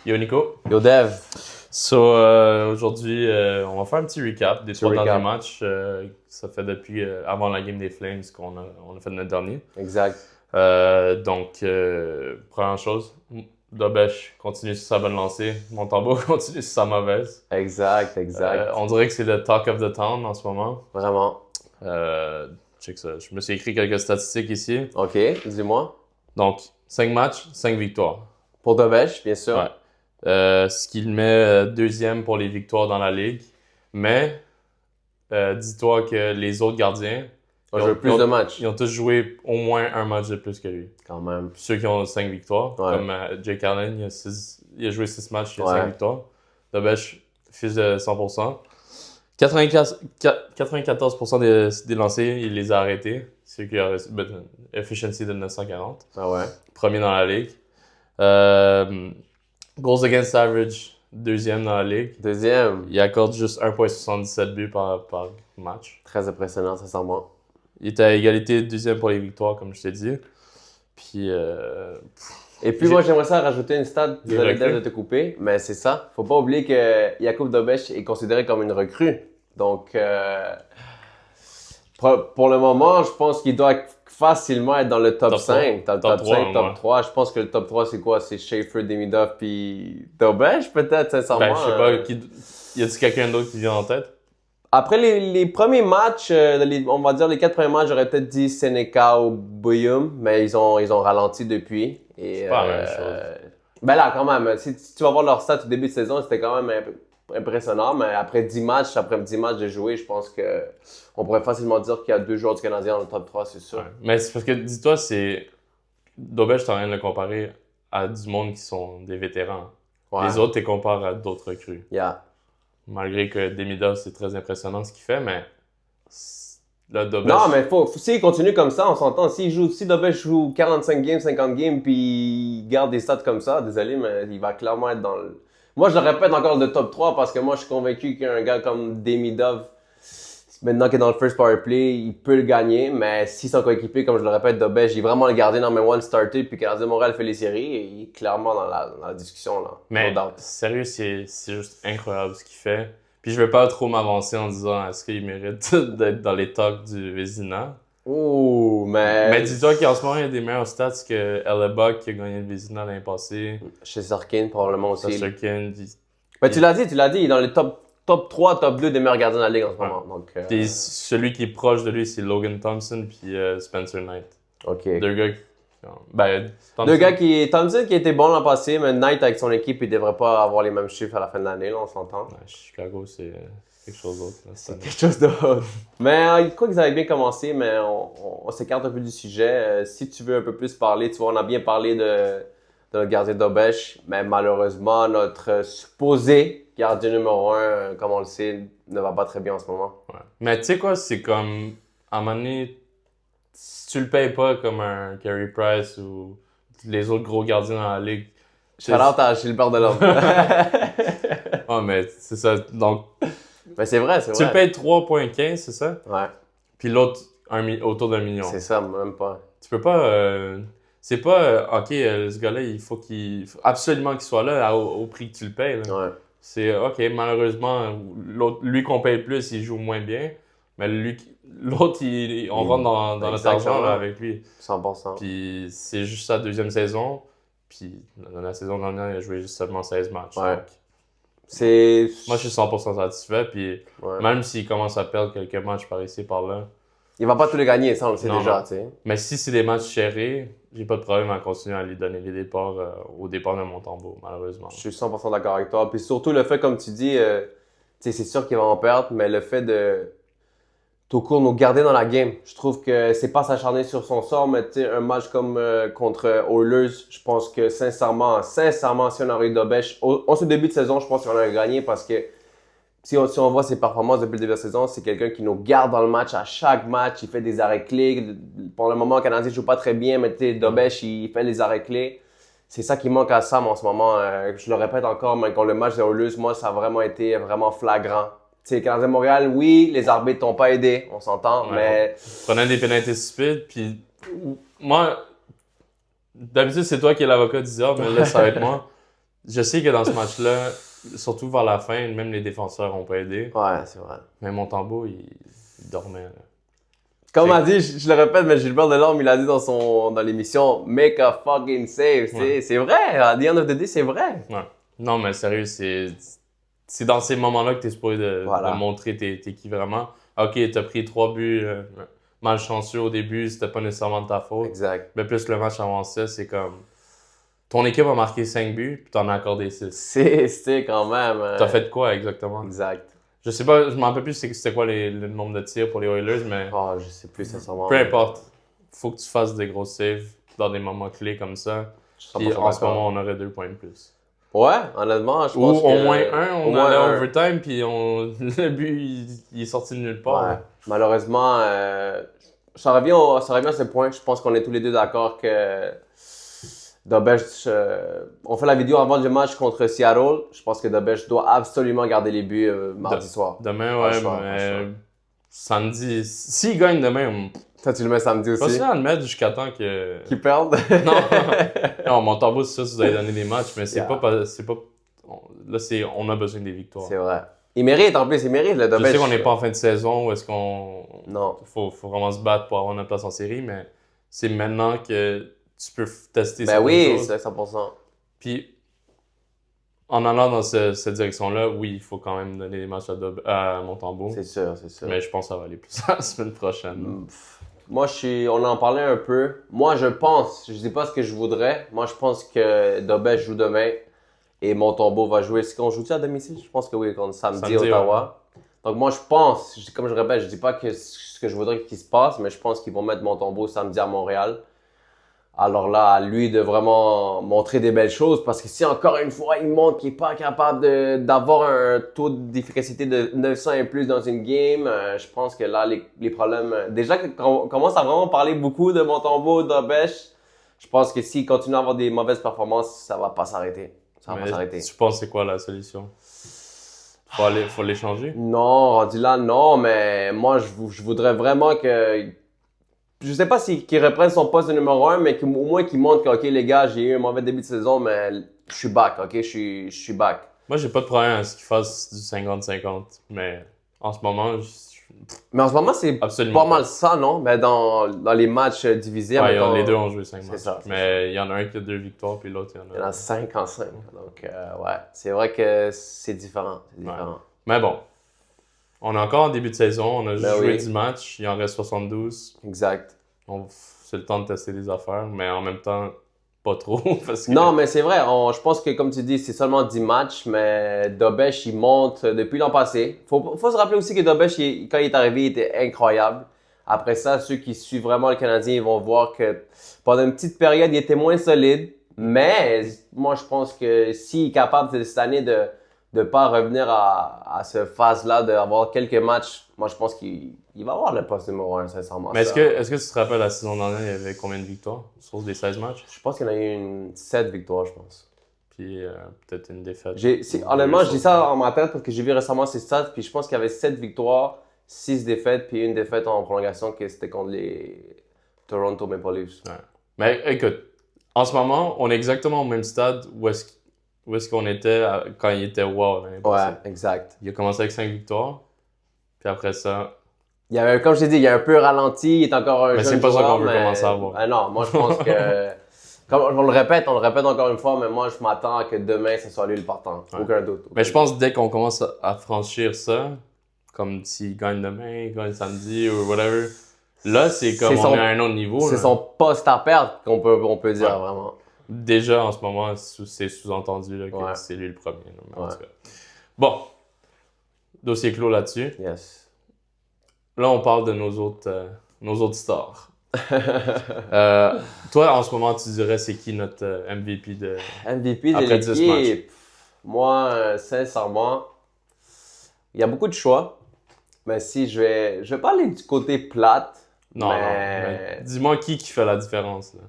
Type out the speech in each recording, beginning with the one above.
Yo Nico. Yo Dev. Aujourd'hui, on va faire un petit recap des trois derniers matchs. Ça fait depuis avant la game des Flames qu'on a fait notre dernier. Exact. Première chose, Dobeš continue sur sa bonne lancée. Montembeault continue sur sa mauvaise. Exact. On dirait que c'est le talk of the town en ce moment. Vraiment. Check ça. Je me suis écrit quelques statistiques ici. OK, dis-moi. Donc, 5 matchs, 5 victoires. Pour Dobeš, bien sûr. Ouais. Ce qui le met deuxième pour les victoires dans la ligue. Mais, dis-toi que les autres gardiens Ils ont joué plus de matchs. Ils ont tous joué au moins un match de plus que lui. Quand même. Ceux qui ont 5 victoires, comme Jake Allen, il a joué 6 matchs, il a 5 victoires. Dobeš, fils de 100%. 94% des lancers, il les a arrêtés. C'est qui a efficiency de 940. Ah ouais. Premier dans la ligue. Goals against average, deuxième dans la ligue. Deuxième. Il accorde juste 1,77 buts par match. Très impressionnant, sincèrement. Il était à égalité deuxième pour les victoires, comme je t'ai dit. Puis. Et puis moi, j'aimerais ça rajouter une stat, désolé de te couper, mais c'est ça. Faut pas oublier que Jakub Dobeš est considéré comme une recrue. Donc, pour le moment, je pense qu'il doit facilement être dans le top 5. Top 5, top 3. Je pense que le top 3, c'est quoi? C'est Schaefer, Demidov, puis Dobeš, peut-être, sincèrement. Ben, je sais pas. Y a-t-il quelqu'un d'autre qui vient en tête? Après les premiers matchs, on va dire les 4 premiers matchs, j'aurais peut-être dit Seneca ou Boyum, mais ils ont ralenti depuis. C'est pas la même chose. Ben là, quand même, si tu vas voir leur stats au début de saison, c'était quand même impressionnant, mais après 10 matchs de jouer, je pense que on pourrait facilement dire qu'il y a 2 joueurs du Canadien dans le top 3, c'est sûr. Ouais. Mais c'est parce que, dis-toi, Dobeš, t'es en train de le comparer à du monde qui sont des vétérans. Ouais. Les autres, t'es comparé à d'autres recrues. Yeah. Malgré que Demidov, c'est très impressionnant ce qu'il fait, mais là, Dobeš... Non, mais s'il continue comme ça, on s'entend. Si Dobeš joue 45 games, 50 games, puis il garde des stats comme ça, désolé, mais il va clairement être dans le... Moi, je le répète encore le top 3 parce que moi, je suis convaincu qu'un gars comme Demidov, maintenant qu'il est dans le first power play, il peut le gagner, mais si son coéquipier, comme je le répète, Dobeš, il est vraiment le gardien dans mes one starter, puis Canadien Montréal fait les séries, et il est clairement dans la discussion, là. Mais sérieux, c'est juste incroyable ce qu'il fait. Puis je veux pas trop m'avancer en disant est-ce qu'il mérite d'être dans les tops du Vezina. Ouh, mais dis-toi qu'en ce moment, il y a des meilleurs stats que Hellebuck qui a gagné le Vezina l'année passée. Chez Sarkin, probablement aussi. Sarkin. Mais tu l'as dit, il est dans les top 3, top 2 des meilleurs gardiens de la ligue en ce moment. Donc, puis celui qui est proche de lui, c'est Logan Thompson puis Spencer Knight. OK. Deux gars Thompson qui était bon l'an passé, mais Knight avec son équipe, il devrait pas avoir les mêmes chiffres à la fin de l'année, là, on s'entend. Ouais, Chicago, c'est quelque chose d'autre. C'est quelque chose d'autre. Mais je crois qu'ils avaient bien commencé, mais on s'écarte un peu du sujet. Si tu veux un peu plus parler, tu vois, on a bien parlé de notre gardien Dobeš, mais malheureusement, notre supposé gardien numéro 1, comme on le sait, ne va pas très bien en ce moment. Ouais. Mais tu sais quoi, c'est comme, à un moment donné, si tu le payes pas comme un Carey Price ou les autres gros gardiens dans la ligue. Shout-out à Gilbert Delorme. Ah, mais c'est ça. Donc, mais c'est vrai. Tu le payes 3,15, c'est ça? Ouais. Puis l'autre, autour d'1 million. C'est ça, même pas. Tu peux pas... c'est pas, OK, ce gars-là, il faut absolument qu'il soit là au prix que tu le payes. Là. Ouais. C'est, OK, malheureusement, lui qu'on paye plus, il joue moins bien. Mais l'autre, on rentre dans notre argent là, avec lui. 100%. Puis c'est juste sa deuxième saison. Puis dans la saison dernière, il a joué juste seulement 16 matchs. Ouais. Donc, moi, je suis 100% satisfait. Puis même s'il commence à perdre quelques matchs par ici, par là. Il va pas tous les gagner, ça on le sait déjà. Tu sais. Mais si c'est des matchs serrés, j'ai pas de problème à continuer à lui donner les départs au départ de Montembeault, malheureusement. Je suis 100% d'accord avec toi. Puis surtout le fait, comme tu dis, c'est sûr qu'il va en perdre, mais le fait de tout court nous garder dans la game. Je trouve que c'est pas s'acharner sur son sort, mais tu sais, un match comme contre Oilers, je pense que sincèrement, si on aurait eu Dobeš, en ce début de saison, je pense qu'on aurait gagné parce que si on voit ses performances depuis le début de la saison, c'est quelqu'un qui nous garde dans le match à chaque match. Il fait des arrêts clés. Pour le moment, le Canadien ne joue pas très bien, mais tu sais, Dobeš, il fait les arrêts clés. C'est ça qui manque à Sam en ce moment. Je le répète encore, mais quand le match de Oilers, moi, ça a vraiment été vraiment flagrant. Tu sais, Canadien Montréal, oui, les arbitres t'ont pas aidé, on s'entend, mais... Prenant des pénalités stupides, puis moi, d'habitude, c'est toi qui es l'avocat du diable, mais là, ça va être moi. Je sais que dans ce match-là, surtout vers la fin, même les défenseurs ont pas aidé. Ouais, c'est vrai. Mais Montembeault, il dormait. Là. Comme C'est- on a dit, je le répète, mais Gilbert Delorme, il a dit dans l'émission, make a fucking save. Ouais. C'est vrai, à the end of the day, c'est vrai. Ouais. Non, mais sérieux, c'est dans ces moments-là que t'es supposé de montrer t'es qui vraiment. Ok, t'as pris 3 buts malchanceux au début, c'était pas nécessairement de ta faute. Exact. Mais plus le match avançait, c'est comme. Ton équipe a marqué 5 buts, puis t'en as accordé 6. C'est quand même. T'as fait quoi exactement? Exact. Je sais pas, je m'en rappelle plus c'était quoi le nombre de tirs pour les Oilers, mais Oh, je sais plus, sincèrement. peu importe. Faut que tu fasses des gros saves dans des moments clés comme ça. Je suis Puis 100% en ce d'accord. moment, on aurait 2 points de plus. Ouais, honnêtement, je Ou pense que... au moins un, au on moins allait un. overtime, puis le but, il est sorti de nulle part. Ouais. Malheureusement, ça revient à ce point. Je pense qu'on est tous les deux d'accord que Dobeš, on fait la vidéo avant le match contre Seattle. Je pense que Dobeš doit absolument garder les buts mardi soir. Demain, Pas le ouais, choix, mais pas le choix. samedi, s'il gagne demain, Toi, tu le mets samedi pas aussi. sûr à le mettre jusqu'à temps que... Qui perdent. Non, non, Montembeault, c'est ça, si vous avez donné des matchs, mais c'est Yeah. c'est pas... Là, on a besoin des victoires. C'est vrai. Il mérite, en plus, il mérite, le Je Dobeš. sais qu'on n'est pas en fin de saison où est-ce qu'on... Non. Faut vraiment se battre pour avoir notre place en série, mais c'est maintenant que tu peux tester Ben certaines oui, choses. c'est 100%. Puis, en allant dans cette direction-là, oui, il faut quand même donner des matchs à Montembeault. C'est sûr, c'est sûr. Mais je pense que ça va aller plus la semaine prochaine. Moi, on en parlait un peu. Moi, je pense, je dis pas ce que je voudrais. Moi, je pense que Dobeš joue demain et Montembeault va jouer. Est-ce qu'on joue-tu à domicile? Je pense que oui, contre samedi Ottawa. Donc, moi, je pense, comme je répète, je dis pas que ce que je voudrais qu'il se passe, mais je pense qu'ils vont mettre Montembeault samedi à Montréal. Alors là, à lui de vraiment montrer des belles choses, parce que si encore une fois, il montre qu'il n'est pas capable d'avoir un taux d'efficacité de 900 et plus dans une game, je pense que là, les problèmes... Déjà qu'on commence à vraiment parler beaucoup de Montembeault, Dobeš, je pense que s'il continue à avoir des mauvaises performances, ça va pas s'arrêter. Ça va pas s'arrêter. Tu penses c'est quoi la solution? Faut les changer? Non, rendu là, non, mais moi, je voudrais vraiment que... Je sais pas qu'il reprenne son poste de numéro 1, mais au moins qu'il montre que, OK, les gars, j'ai eu un mauvais début de saison, mais je suis back, OK? Je suis back. Moi, j'ai pas de problème à ce qu'il fasse du 50-50, mais en ce moment, Mais en ce moment, c'est absolument pas mal ça, non? Mais dans les matchs divisés, ouais, mettons, les deux ont joué 5 matchs. C'est ça. Mais il y en a un qui a 2 victoires, puis l'autre, il y en a 5 en 5. Donc, ouais, c'est vrai que c'est différent. C'est différent. Mais bon, on est encore en début de saison, on a juste Ben joué oui. 10 matchs, il en reste 72. Exact. C'est le temps de tester des affaires, mais en même temps, pas trop. Parce que... Non, mais c'est vrai. Je pense que, comme tu dis, c'est seulement 10 matchs, mais Dobeš, il monte depuis l'an passé. Faut se rappeler aussi que Dobeš, quand il est arrivé, il était incroyable. Après ça, ceux qui suivent vraiment le Canadien, ils vont voir que pendant une petite période, il était moins solide. Mais moi, je pense que s'il est capable cette année de ne pas revenir à ce phase-là, d'avoir quelques matchs, moi, je pense qu'il va avoir le poste numéro 1, sincèrement. Mais est-ce que tu te rappelles la saison dernière, il y avait combien de victoires sur des 16 matchs? Je pense qu'il y en a eu 7 victoires, je pense. Puis peut-être une défaite. Honnêtement, je dis ça en ma tête parce que j'ai vu récemment ses stats, puis je pense qu'il y avait 7 victoires, 6 défaites, puis une défaite en prolongation, que c'était contre les Toronto Maple Leafs. Ouais. Mais écoute, en ce moment, on est exactement au même stade où est-ce qu'on était quand il était wow l'année passée. Ouais, exact. Il a commencé avec 5 victoires, puis après ça... Il y avait, comme je t'ai dit, il y a un peu ralenti, il est encore un Mais jeune c'est pas ça joueur, qu'on veut commencer à voir. Ah non, moi je pense que... Comme on le répète encore une fois, mais moi je m'attends à que demain, ce soit lui le partant. Ouais. Aucun doute. Mais je pense que dès qu'on commence à franchir ça, comme s'il gagne demain, il gagne samedi ou whatever, là c'est comme on est à un autre niveau. C'est là. son poste à perdre on peut dire Ouais. vraiment. Déjà en ce moment, c'est sous-entendu là, que Ouais. c'est lui le premier. Là, mais en Ouais. tout cas. Bon, dossier clos là-dessus. Yes. Là, on parle de nos autres stars. Toi, en ce moment, tu dirais c'est qui notre MVP de... MVP de Après 10 l'équipe. Moi, sincèrement, il y a beaucoup de choix. Mais si je vais pas aller du côté plate. Non, mais dis-moi qui fait la différence. Là.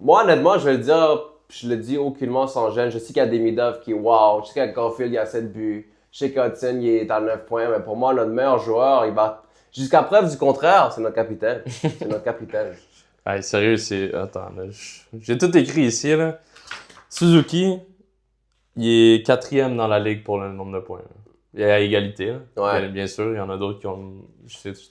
Moi, honnêtement, je vais le dire, je le dis aucunement sans gêne. Je sais qu'il y a Demidov qui est wow. Je sais qu'à Caulfield, il y a 7 buts. Je sais qu'Hudson, il est à 9 points. Mais pour moi, notre meilleur joueur, il va... Jusqu'à preuve du contraire, c'est notre capitaine. C'est notre capitaine. Hey, sérieux, c'est... Attends, là, j'ai tout écrit ici, là. Suzuki, Il est 4e dans la ligue pour le nombre de points. Il est à égalité. Ouais. Bien sûr, il y en a d'autres qui ont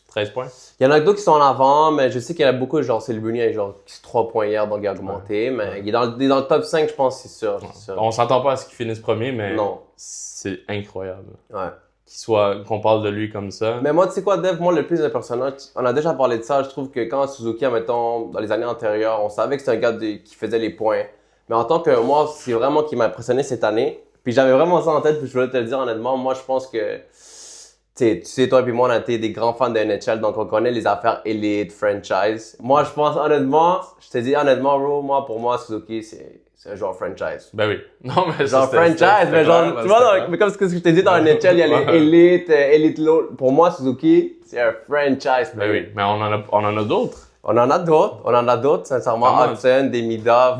13 points. Il y en a d'autres qui sont en avant, mais je sais qu'il y en a beaucoup, genre c'est le Bruni, genre 3 points hier, donc il a augmenté. Mais il est dans le top 5, je pense, c'est sûr. On s'entend pas à ce qu'il finisse premier, mais non. C'est incroyable. Ouais. Qu'on parle de lui comme ça. Mais moi, tu sais quoi, Dev, moi, le plus impressionnant, on a déjà parlé de ça, je trouve que quand Suzuki, admettons, dans les années antérieures, on savait que c'était un gars qui faisait les points. Mais en tant que moi, c'est vraiment qui m'a impressionné cette année. Puis j'avais vraiment ça en tête, puis je voulais te le dire honnêtement, moi, je pense que, tu sais, toi et moi, on a été des grands fans de NHL, donc on connaît les affaires Elite, franchise. Moi, je pense honnêtement, je te dis honnêtement, bro, pour moi, Suzuki, c'est un joueur franchise. Ben oui. Non, mais genre franchise, mais genre, tu vois, mais comme ce que je t'ai dit dans le NHL, il y a les Elite Low. Pour moi, Suzuki, c'est un franchise. Ben oui, mais on en a d'autres. On en a d'autres, sincèrement. Hudson, Demidov.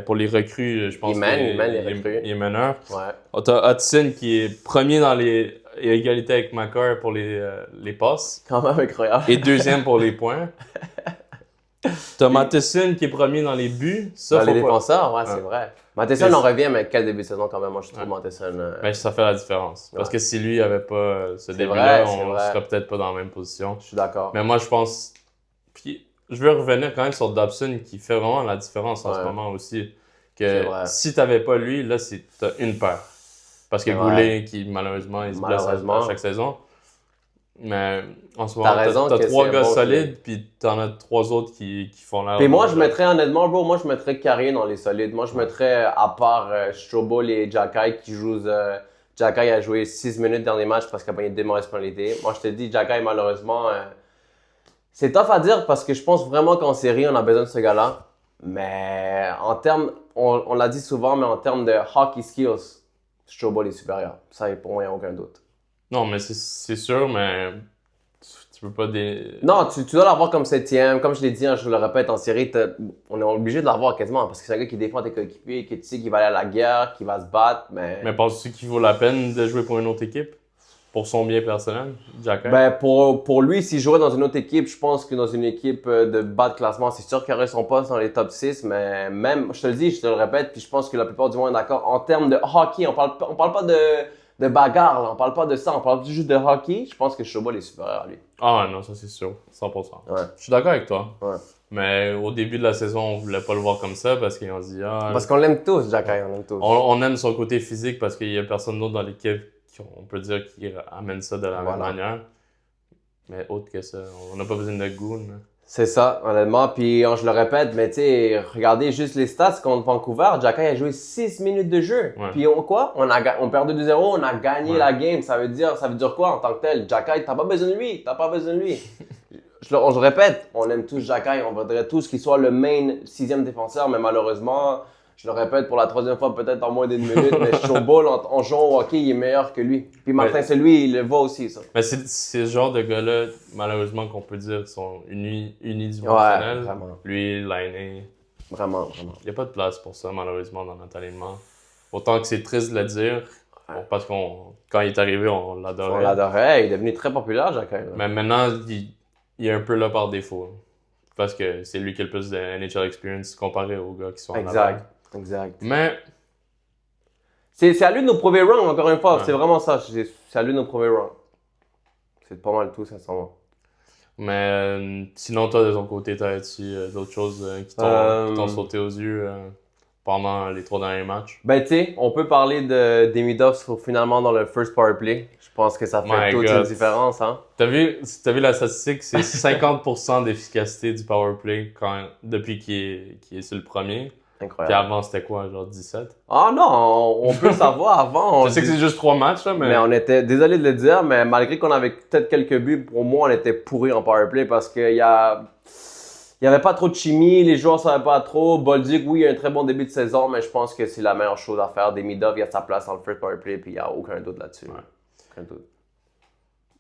Pour les recrues, je pense il mène les recrues. Il est meneur. Ouais. T'as Hudson qui est premier dans les égalités avec Makar pour les passes. Quand même incroyable. Et 2e pour les points. T'as Matheson qui est premier dans les buts. Ça, dans les défenseurs, ouais, c'est vrai. Matheson, on revient, mais quel début de saison quand même. Moi, je trouve Matheson... Ben, ça fait la différence. Parce que si lui avait pas ce début-là, on serait peut-être pas dans la même position. Je suis d'accord. Mais moi, je pense... Puis, je veux revenir quand même sur Dobson qui fait vraiment la différence en ce moment aussi. Que si t'avais pas lui, là, t'as une paire. Parce que Goulet, qui malheureusement, il se blesse à chaque saison. Mais en ce moment, t'as 3 gars solides, puis t'en as 3 autres qui font l'air. Puis moi, je mettrais honnêtement, bro, moi je mettrais Carrier dans les solides. Moi, je mettrais, à part Strobel et Jacky qui jouent. Jacky a joué 6 minutes dans les matchs parce qu'il a pris des mauvaises pénalités. Moi, je te dis, Jacky, malheureusement, c'est tough à dire parce que je pense vraiment qu'en série, on a besoin de ce gars-là. Mais en termes, on l'a dit souvent, mais en termes de hockey skills, Strobel est supérieur. Ça, pour moi, il n'y a aucun doute. Non, mais c'est sûr, mais tu peux pas Non, tu dois l'avoir comme 7e. Comme je l'ai dit, je le répète, en série, on est obligé de l'avoir quasiment parce que c'est un gars qui défend tes coéquipiers, que tu sais qu'il va aller à la guerre, qu'il va se battre. Mais penses-tu qu'il vaut la peine de jouer pour une autre équipe? Pour son bien personnel, Jacky? Ben, pour lui, s'il jouait dans une autre équipe, je pense que dans une équipe de bas de classement, c'est sûr qu'il aurait son poste dans les top 6, mais même, je te le dis, je te le répète, puis je pense que la plupart du monde est d'accord. En termes de hockey, on parle pas de bagarre, là. On parle pas de ça, on parle juste de hockey. Je pense que Strobel est supérieur à lui. Ah non, ça c'est sûr, 100%. Ouais. Je suis d'accord avec toi. Ouais. Mais au début de la saison, on voulait pas le voir comme ça parce qu'on se dit parce qu'on l'aime tous, Jacky, on l'aime tous. On aime son côté physique parce qu'il y a personne d'autre dans l'équipe on peut dire qui amène ça de la même manière. Mais autre que ça, on n'a pas besoin de goon. C'est ça, honnêtement. Puis je le répète, mais tu sais, regardez juste les stats contre Vancouver. Jacky a joué 6 minutes de jeu. Ouais. Puis on perd 2-0, on a gagné la game. Ça veut dire quoi en tant que tel? Jacky, t'as pas besoin de lui. Je le répète, on aime tous Jacky. On voudrait tous qu'il soit le main 6e défenseur, mais malheureusement, je le répète pour la 3e fois, peut-être en moins d'une minute, mais Strobel, en jouant au hockey, il est meilleur que lui. Puis Martin, c'est lui, il le voit aussi, ça. Mais c'est ce genre de gars-là, malheureusement, qu'on peut dire sont unidimensionnels. Ouais, vraiment. Lui, Lainé. Vraiment. Il n'y a pas de place pour ça, malheureusement, dans notre alignement. Autant que c'est triste de le dire, parce qu'on quand il est arrivé, on l'adorait. On l'adorait, il est devenu très populaire, Jacky. Mais maintenant, il est un peu là par défaut. Parce que c'est lui qui a le plus de NHL experience comparé aux gars qui sont en avant. Exact. Mais c'est à lui de nous prouver wrong, encore une fois. Ouais. C'est vraiment ça. C'est à lui de nous prouver wrong. C'est pas mal tout, sincèrement. Mais sinon, toi, de ton côté, t'as-tu d'autres choses qui t'ont sauté aux yeux pendant les 3 derniers matchs? Ben, tu sais, on peut parler de Demidov finalement dans le first power play. Je pense que ça fait toute une différence. Hein? T'as vu la statistique? C'est 50% d'efficacité du power play depuis qu'il est sur le premier. Incroyable. Puis avant, c'était quoi, genre 17? Ah non, on peut le savoir avant. Je sais que c'est juste 3 matchs, là, mais on était, désolé de le dire, mais malgré qu'on avait peut-être quelques buts, pour moi, on était pourris en powerplay parce qu'il y avait pas trop de chimie, les joueurs savaient pas trop. Bolduc, oui, il a un très bon début de saison, mais je pense que c'est la meilleure chose à faire. Demidov, il a sa place dans le first powerplay, puis il n'y a aucun doute là-dessus. Ouais. Aucun doute.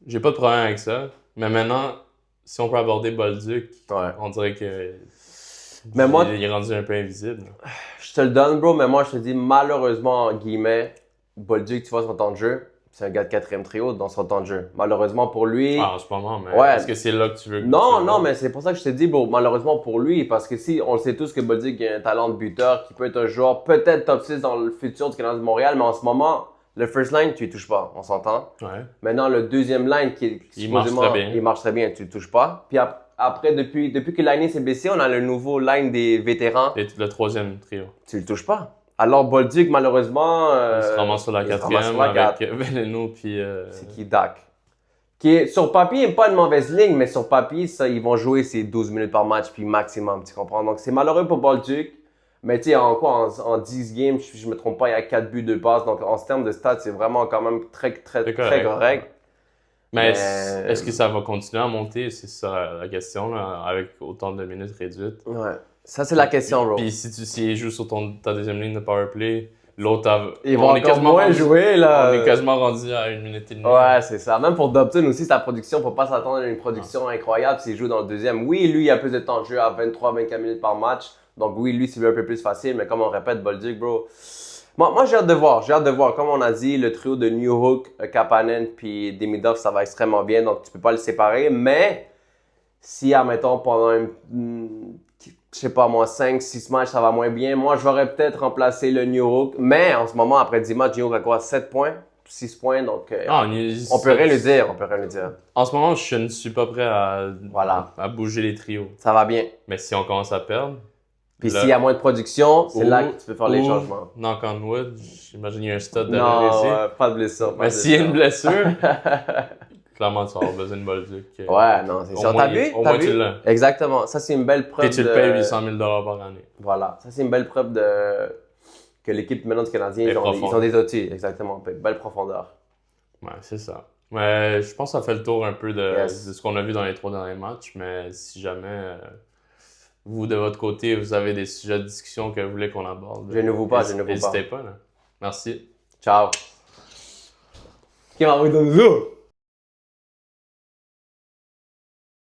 J'ai pas de problème avec ça, mais maintenant, si on peut aborder Bolduc, on dirait que il est rendu un peu invisible. Je te le donne, bro, mais moi, je te dis, malheureusement, en guillemets, Bolduc, tu vois son temps de jeu, c'est un gars de 4e trio dans son temps de jeu. Malheureusement pour lui... Ah, en ce moment, mais ouais. est-ce que c'est là que tu veux... Non, mais c'est pour ça que je te dis, bro, malheureusement pour lui, parce que si on le sait tous que Bolduc a un talent de buteur, qui peut être un joueur peut-être top 6 dans le futur du Canadien de Montréal, mais en ce moment, le first line, tu ne touches pas, on s'entend. Ouais. Maintenant, le deuxième line, il marche très bien. Il marche très bien, tu ne touches pas. Puis après, depuis que Laine s'est blessé, on a le nouveau line des vétérans. Et le 3e trio. Tu ne le touches pas. Alors, Bolduc, malheureusement... il se ramasse sur la 4e avec Veleno puis... C'est qui, Dak? Qui est, sur papier, n'est pas une mauvaise ligne, mais sur papier, ça, ils vont jouer ces 12 minutes par match, puis maximum, tu comprends? Donc, c'est malheureux pour Bolduc. Mais tu sais, en 10 games, je ne me trompe pas, il y a 4 buts, 2 passes. Donc, en termes de stats, c'est vraiment quand même très correct. Mais est-ce que ça va continuer à monter? C'est ça la question, là, avec autant de minutes réduites. Ouais. Ça, c'est la question, bro. Puis si il joue sur ta deuxième ligne de powerplay, l'autre... Ils vont encore moins jouer, là. On est quasiment rendu à 1 minute et demie. Ouais, c'est ça. Même pour Dobson aussi, sa production, faut pas s'attendre à une production incroyable s'il joue dans le deuxième. Oui, lui, il a plus de temps de jeu à 23-24 minutes par match. Donc oui, lui, c'est un peu plus facile. Mais comme on répète, Bolduc, bro... Moi, j'ai hâte de voir. Comme on a dit, le trio de Newhook, Kapanen puis Demidov, ça va extrêmement bien. Donc, tu peux pas le séparer. Mais si, admettons, pendant je sais pas moi, 5-6 matchs, ça va moins bien. Moi, j'aurais peut-être remplacé le Newhook. Mais en ce moment, après 10 matchs, Newhook a quoi? 7 points? 6 points? Donc, on peut rien lui dire. En ce moment, je ne suis pas prêt à bouger les trios. Ça va bien. Mais si on commence à perdre... Puis s'il y a moins de production, c'est là que tu peux faire les changements. Knock on wood, j'imagine qu'il y a un stud de non, pas de blessure. Mais s'il y a une blessure, clairement, tu vas avoir besoin de Bolduc. Ouais, non, c'est sûr. T'as vu? Au moins, tu l'as. Exactement. Ça, c'est une belle preuve. Et tu le payes 800 000 par année. Voilà. Ça, c'est une belle preuve que l'équipe maintenant du Canadien, ils ont des outils. Exactement. Belle profondeur. Ouais, c'est ça. Mais je pense que ça fait le tour un peu de ce qu'on a vu dans les 3 derniers matchs. Mais si jamais... vous, de votre côté, vous avez des sujets de discussion que vous voulez qu'on aborde. N'hésitez pas. Là. Merci. Ciao. Qui m'a envoyé dans le zoo?